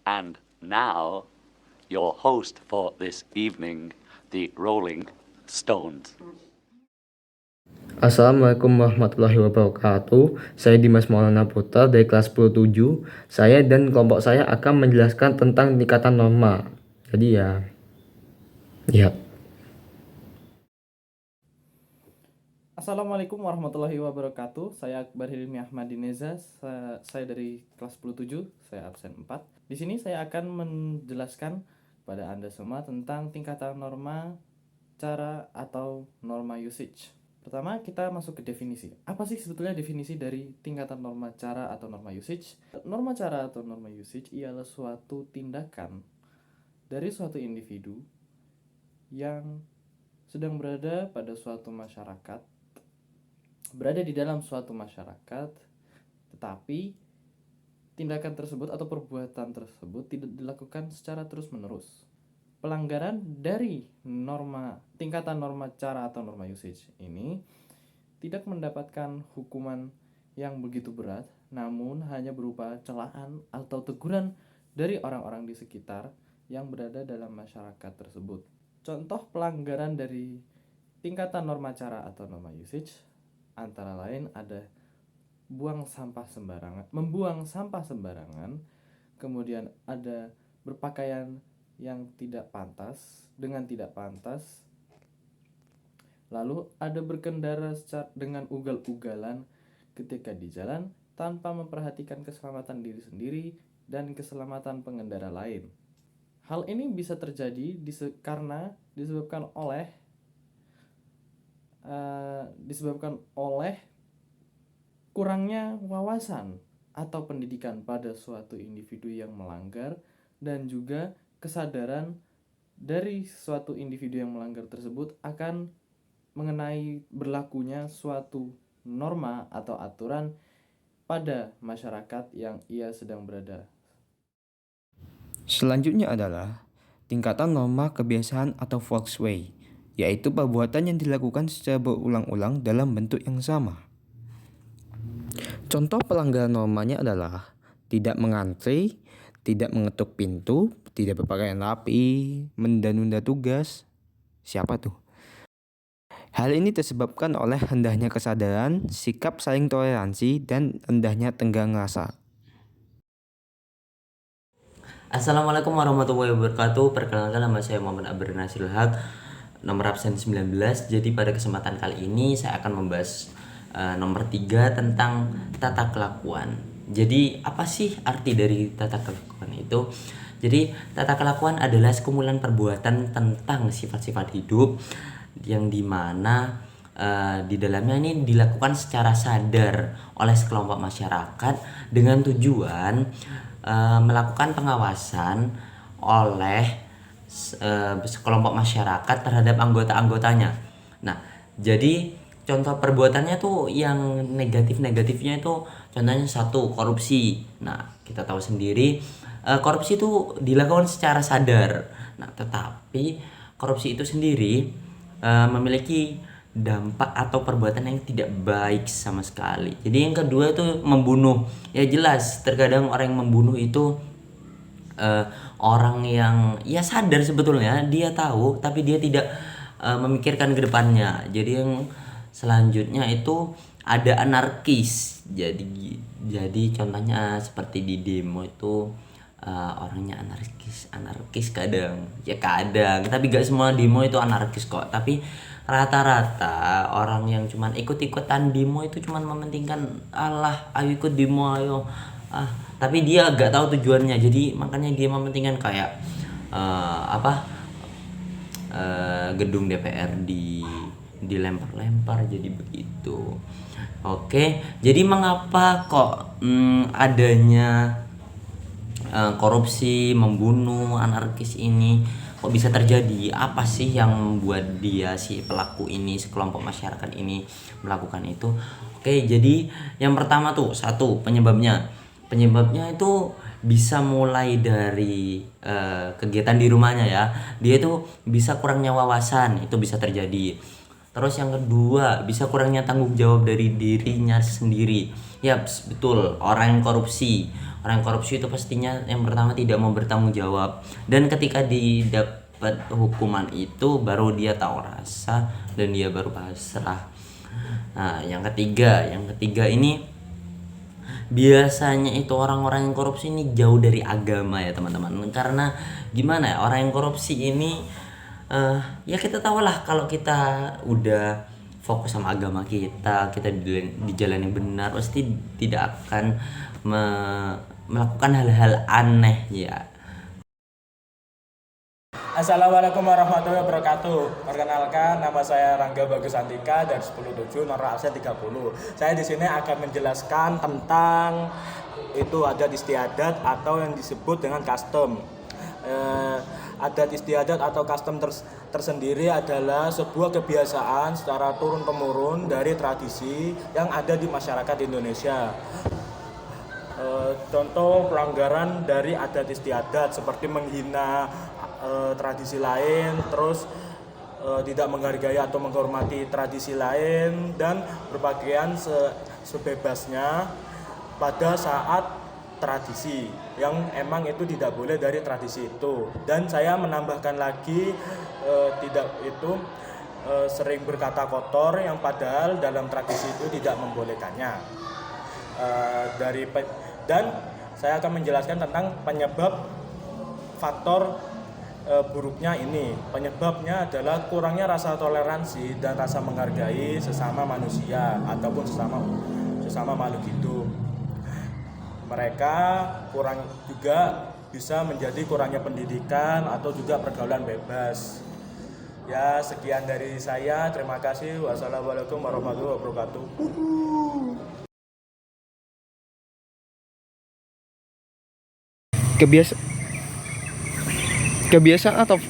And now, your host for this evening, the Rolling Stones. Assalamualaikum warahmatullahi wabarakatuh. Saya Dimas Maulana Putra dari kelas 10-7. Saya dan kelompok saya akan menjelaskan tentang tingkatan norma. Jadi ya, lihat. Assalamualaikum warahmatullahi wabarakatuh. Saya Akbar Hilmi Ahmadineza. Saya dari kelas 10-7. Saya absen 4. Di sini saya akan menjelaskan kepada Anda semua tentang tingkatan norma, cara atau norma usage. Pertama, kita masuk ke definisi. Apa sih sebetulnya definisi dari tingkatan norma cara atau norma usage? Norma cara atau norma usage ialah suatu tindakan dari suatu individu yang sedang berada di dalam suatu masyarakat, tetapi tindakan tersebut atau perbuatan tersebut tidak dilakukan secara terus-menerus. Pelanggaran dari tingkatan norma cara atau norma usage ini tidak mendapatkan hukuman yang begitu berat, namun hanya berupa celaan atau teguran dari orang-orang di sekitar yang berada dalam masyarakat tersebut. Contoh pelanggaran dari tingkatan norma cara atau norma usage antara lain ada membuang sampah sembarangan, kemudian ada berpakaian yang tidak pantas, lalu ada berkendara dengan ugal-ugalan ketika di jalan tanpa memperhatikan keselamatan diri sendiri dan keselamatan pengendara lain. Hal ini bisa terjadi karena disebabkan oleh kurangnya wawasan atau pendidikan pada suatu individu yang melanggar, dan juga kesadaran dari suatu individu yang melanggar tersebut akan mengenai berlakunya suatu norma atau aturan pada masyarakat yang ia sedang berada. Selanjutnya adalah tingkatan norma kebiasaan atau Volkswagen, yaitu perbuatan yang dilakukan secara berulang-ulang dalam bentuk yang sama. Contoh pelanggaran normanya adalah tidak mengantri, tidak mengetuk pintu, tidak berpakaian rapi, menunda-nunda tugas. Siapa tuh? Hal ini disebabkan oleh rendahnya kesadaran, sikap saling toleransi, dan rendahnya tenggang rasa. Assalamualaikum warahmatullahi wabarakatuh. Perkenalkan, nama saya Muhammad Abdur Nasir Haq, nomor absen 19. Jadi pada kesempatan kali ini saya akan membahas nomor 3 tentang tata kelakuan. Jadi apa sih arti dari tata kelakuan itu? Jadi tata kelakuan adalah sekumpulan perbuatan tentang sifat-sifat hidup yang dimana di dalamnya ini dilakukan secara sadar oleh sekelompok masyarakat dengan tujuan melakukan pengawasan oleh sekelompok masyarakat terhadap anggota-anggotanya. Nah, jadi contoh perbuatannya tuh yang negatifnya itu contohnya 1, korupsi. Nah, kita tahu sendiri korupsi itu dilakukan secara sadar. Nah, tetapi korupsi itu sendiri memiliki dampak atau perbuatan yang tidak baik sama sekali. Jadi yang kedua itu membunuh. Ya jelas, terkadang orang yang membunuh itu orang yang ya sadar sebetulnya, dia tahu tapi dia tidak memikirkan ke depannya. Jadi yang selanjutnya itu ada anarkis. Jadi contohnya seperti di demo itu orangnya anarkis kadang, tapi gak semua demo itu anarkis kok. Tapi rata-rata orang yang cuman ikut-ikutan demo itu cuman mementingkan alah ayo ikut demo ayo, tapi dia gak tahu tujuannya. Jadi makanya dia mementingkan kayak gedung DPR dilempar-lempar, jadi begitu. Oke, jadi mengapa kok adanya korupsi, membunuh, anarkis ini kok bisa terjadi? Apa sih yang membuat si pelaku ini, sekelompok masyarakat ini melakukan itu? Oke, jadi yang pertama tuh 1, penyebabnya itu bisa mulai dari kegiatan di rumahnya ya. Dia itu bisa kurangnya wawasan, itu bisa terjadi. Terus yang kedua, bisa kurangnya tanggung jawab dari dirinya sendiri. Ya betul, orang yang korupsi Orang yang korupsi itu pastinya yang pertama tidak mau bertanggung jawab, dan ketika didapat hukuman itu baru dia tahu rasa dan dia baru pasrah. Nah, yang ketiga ini biasanya itu orang-orang yang korupsi ini jauh dari agama ya teman-teman. Karena gimana ya, orang yang korupsi ini ya kita tahu lah, kalau kita udah fokus sama agama kita di jalan yang benar, pasti tidak akan melakukan hal-hal aneh ya. Assalamualaikum warahmatullahi wabarakatuh. Perkenalkan, nama saya Rangga Bagus Antika dari 107 nomor absen 30. Saya di sini akan menjelaskan tentang itu adat istiadat atau yang disebut dengan custom. Adat istiadat atau custom tersendiri adalah sebuah kebiasaan secara turun-temurun dari tradisi yang ada di masyarakat Indonesia. Contoh pelanggaran dari adat istiadat seperti menghina tradisi lain, terus tidak menghargai atau menghormati tradisi lain, dan berpakaian sebebasnya pada saat tradisi yang emang itu tidak boleh dari tradisi itu. Dan saya menambahkan lagi sering berkata kotor yang padahal dalam tradisi itu tidak membolehkannya. Dan saya akan menjelaskan tentang penyebab faktor buruknya ini. Penyebabnya adalah kurangnya rasa toleransi dan rasa menghargai sesama manusia ataupun sesama makhluk hidup. Mereka kurang juga bisa menjadi kurangnya pendidikan atau juga pergaulan bebas. Ya, sekian dari saya. Terima kasih. Wassalamualaikum warahmatullahi wabarakatuh. Kebiasaan atau